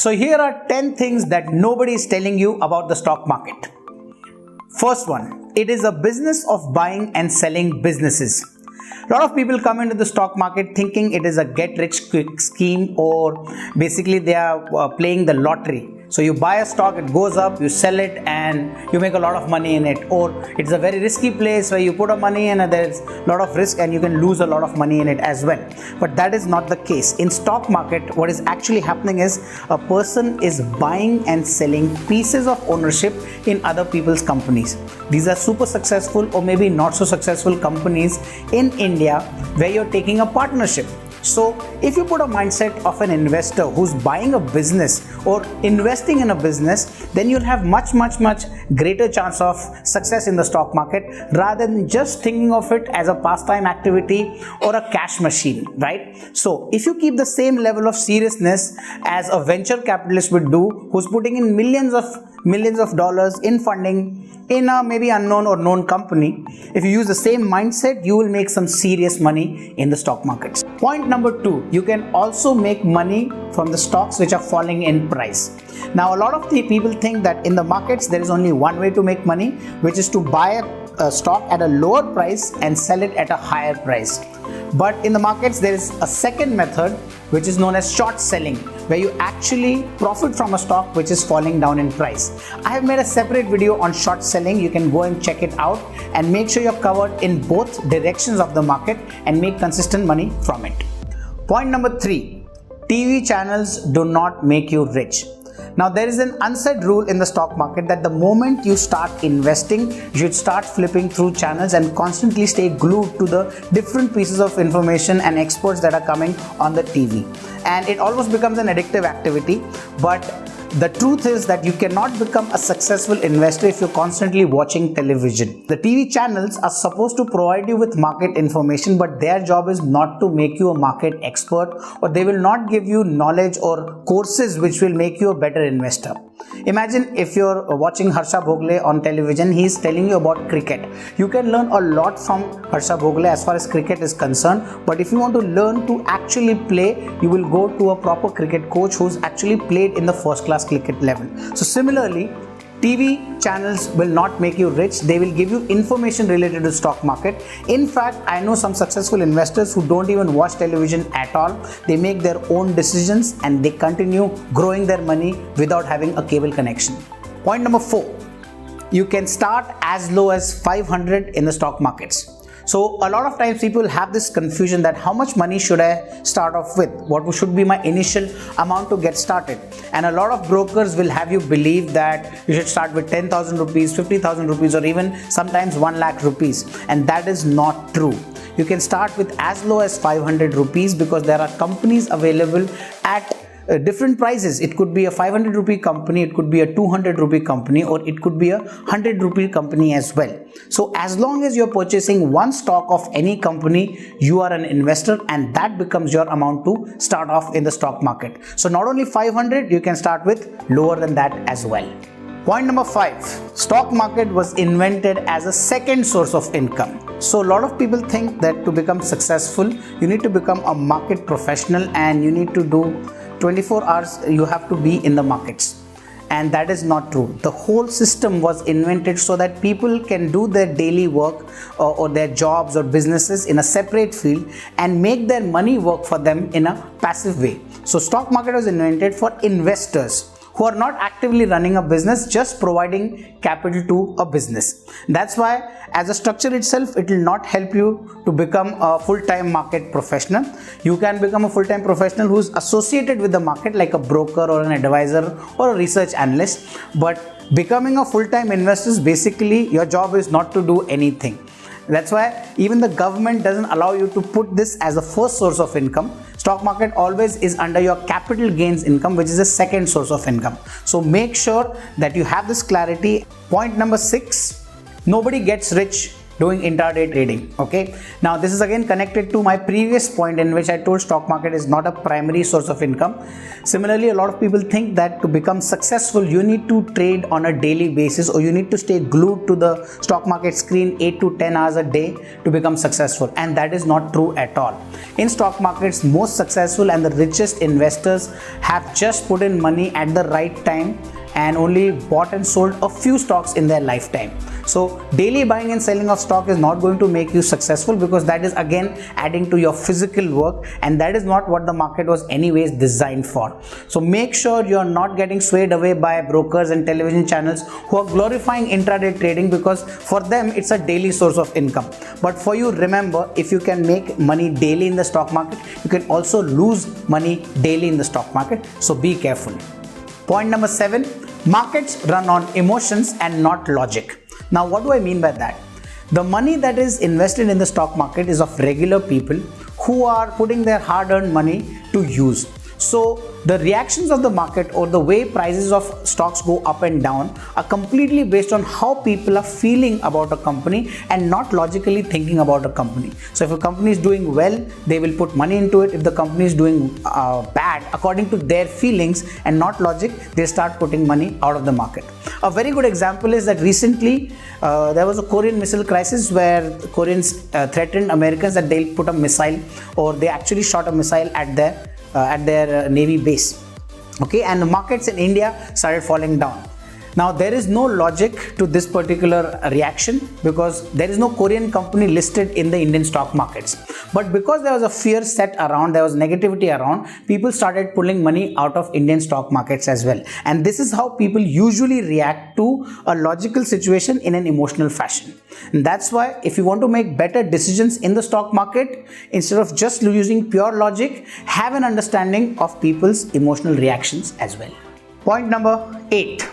So here are 10 things that nobody is telling you about the stock market. First one, it is a business of buying and selling businesses. A lot of people come into the stock market thinking it is a get rich quick scheme, or basically they are playing the lottery. So you buy a stock, it goes up, you sell it and you make a lot of money in it. Or it's a very risky place where you put a money in and there's a lot of risk and you can lose a lot of money in it as well. But that is not the case. In stock market, what is actually happening is a person is buying and selling pieces of ownership in other people's companies. These are super successful or maybe not so successful companies in India where you're taking a partnership. So if you put a mindset of an investor who's buying a business or investing in a business, then you'll have much greater chance of success in the stock market rather than just thinking of it as a pastime activity or a cash machine, right? So if you keep the same level of seriousness as a venture capitalist would do, who's putting in millions of dollars in funding in a maybe unknown or known company, if you use the same mindset, you will make some serious money in the stock markets. Point number 2, you can also make money from the stocks which are falling in price. Now, a lot of the people think that in the markets there is only one way to make money, which is to buy a stock at a lower price and sell it at a higher price. But in the markets there is a second method which is known as short selling, where you actually profit from a stock which is falling down in price. I have made a separate video on short selling. You can go and check it out and make sure you're covered in both directions of the market and make consistent money from it. Point number 3, TV channels do not make you rich. Now, there is an unsaid rule in the stock market that the moment you start investing, you should start flipping through channels and constantly stay glued to the different pieces of information and experts that are coming on the TV. And it almost becomes an addictive activity. But the truth is that you cannot become a successful investor if you're constantly watching television. The TV channels are supposed to provide you with market information, but their job is not to make you a market expert, or they will not give you knowledge or courses which will make you a better investor. Imagine if you're watching Harsha Bhogle on television, he's telling you about cricket. You can learn a lot from Harsha Bhogle as far as cricket is concerned, but if you want to learn to actually play, you will go to a proper cricket coach who's actually played in the first class cricket level. So similarly, TV channels will not make you rich. They will give you information related to stock market. In fact, I know some successful investors who don't even watch television at all. They make their own decisions and they continue growing their money without having a cable connection. Point number 4, you can start as low as 500 in the stock markets. So a lot of times people have this confusion that how much money should I start off with? What should be my initial amount to get started? And a lot of brokers will have you believe that you should start with 10,000 rupees, 50,000 rupees, or even sometimes 1 lakh rupees. And that is not true. You can start with as low as 500 rupees because there are companies available at different prices. It could be a 500 rupee company, it could be a 200 rupee company, or it could be a 100 rupee company as well. So as long as you're purchasing one stock of any company, you are an investor and that becomes your amount to start off in the stock market. So not only 500, you can start with lower than that as well. Point number 5, stock market was invented as a second source of income. So a lot of people think that to become successful, you need to become a market professional and you need to do 24 hours, you have to be in the markets. And that is not true. The whole system was invented so that people can do their daily work or their jobs or businesses in a separate field and make their money work for them in a passive way. So stock market was invented for investors who are not actively running a business, just providing capital to a business. That's why as a structure itself, it will not help you to become a full-time market professional. You can become a full-time professional who's associated with the market like a broker or an advisor or a research analyst. But becoming a full-time investor is basically your job is not to do anything. That's why even the government doesn't allow you to put this as a first source of income. Stock market always is under your capital gains income, which is a second source of income. So make sure that you have this clarity. Point number 6, nobody gets rich doing intraday trading. Okay, now this is again connected to my previous point in which I told stock market is not a primary source of income. Similarly, a lot of people think that to become successful you need to trade on a daily basis, or you need to stay glued to the stock market screen 8 to 10 hours a day to become successful, and that is not true at all. In stock markets, most successful and the richest investors have just put in money at the right time and only bought and sold a few stocks in their lifetime. So daily buying and selling of stock is not going to make you successful, because that is again adding to your physical work, and that is not what the market was anyways designed for. So make sure you are not getting swayed away by brokers and television channels who are glorifying intraday trading, because for them it's a daily source of income. But for you, remember, if you can make money daily in the stock market, you can also lose money daily in the stock market. So be careful. Point number 7, markets run on emotions and not logic. Now, what do I mean by that? The money that is invested in the stock market is of regular people who are putting their hard-earned money to use. So the reactions of the market, or the way prices of stocks go up and down, are completely based on how people are feeling about a company and not logically thinking about a company. So if a company is doing well, they will put money into it. If the company is doing bad, according to their feelings and not logic, they start putting money out of the market. A very good example is that recently there was a Korean missile crisis where Koreans threatened Americans that they'll put a missile, or they actually shot a missile at their navy base. Okay, and the markets in India started falling down. Now there is no logic to this particular reaction, because there is no Korean company listed in the Indian stock markets. But because there was a fear set around, there was negativity around, people started pulling money out of Indian stock markets as well. And this is how people usually react to a logical situation in an emotional fashion. And that's why if you want to make better decisions in the stock market, instead of just using pure logic, have an understanding of people's emotional reactions as well. Point number 8.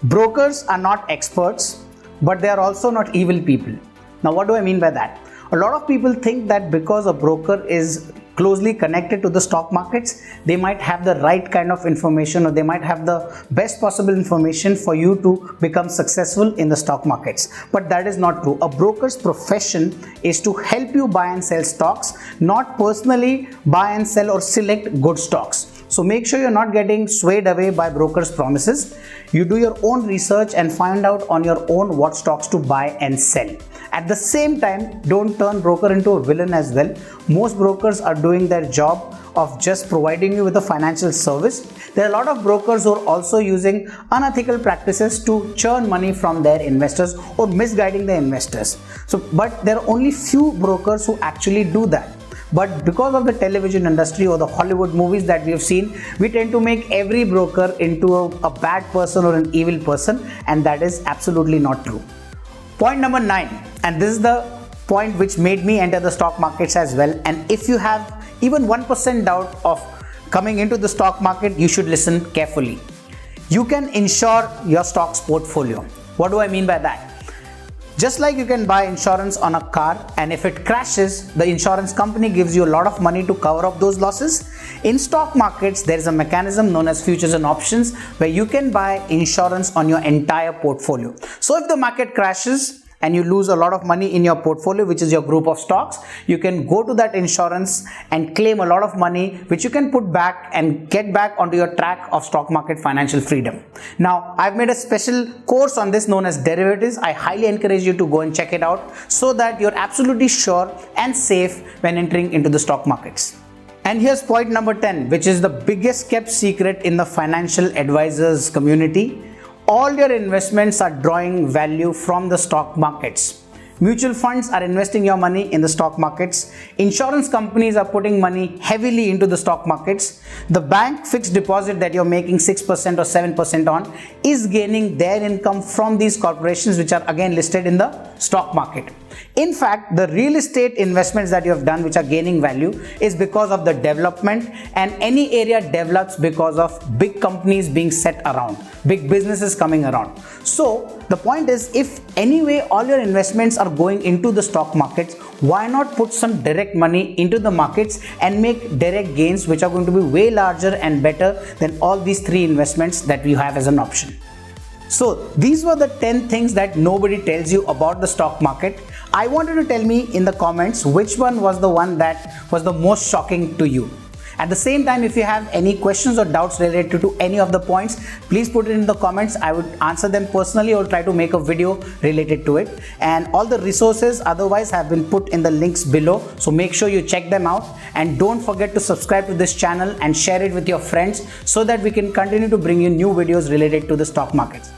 Brokers are not experts, but they are also not evil people. Now, what do I mean by that? A lot of people think that because a broker is closely connected to the stock markets, they might have the right kind of information, or they might have the best possible information for you to become successful in the stock markets. But that is not true. A broker's profession is to help you buy and sell stocks, not personally buy and sell or select good stocks. So make sure you're not getting swayed away by brokers' promises. You do your own research and find out on your own what stocks to buy and sell. At the same time, don't turn broker into a villain as well. Most brokers are doing their job of just providing you with a financial service. There are a lot of brokers who are also using unethical practices to churn money from their investors or misguiding the investors. But there are only few brokers who actually do that. But because of the television industry or the Hollywood movies that we have seen, we tend to make every broker into a bad person or an evil person, and that is absolutely not true. Point number 9, and this is the point which made me enter the stock markets as well. And if you have even 1% doubt of coming into the stock market, you should listen carefully. You can insure your stocks portfolio. What do I mean by that? Just like you can buy insurance on a car, and if it crashes, the insurance company gives you a lot of money to cover up those losses. In stock markets, there is a mechanism known as futures and options where you can buy insurance on your entire portfolio. So if the market crashes and you lose a lot of money in your portfolio, which is your group of stocks, you can go to that insurance and claim a lot of money, which you can put back and get back onto your track of stock market financial freedom. Now, I've made a special course on this known as derivatives. I highly encourage you to go and check it out so that you're absolutely sure and safe when entering into the stock markets. And here's point number 10, which is the biggest kept secret in the financial advisors community. All your investments are drawing value from the stock markets. Mutual funds are investing your money in the stock markets. Insurance companies are putting money heavily into the stock markets. The bank fixed deposit that you're making 6% or 7% on is gaining their income from these corporations, which are again listed in the stock market. In fact, the real estate investments that you have done which are gaining value is because of the development, and any area develops because of big companies being set around, big businesses coming around. So the point is, if anyway all your investments are going into the stock markets, why not put some direct money into the markets and make direct gains which are going to be way larger and better than all these three investments that you have as an option. So these were the 10 things that nobody tells you about the stock market. I want you to tell me in the comments which one was the one that was the most shocking to you. At the same time, if you have any questions or doubts related to any of the points, please put it in the comments. I would answer them personally or try to make a video related to it. And all the resources otherwise have been put in the links below. So make sure you check them out. And don't forget to subscribe to this channel and share it with your friends so that we can continue to bring you new videos related to the stock markets.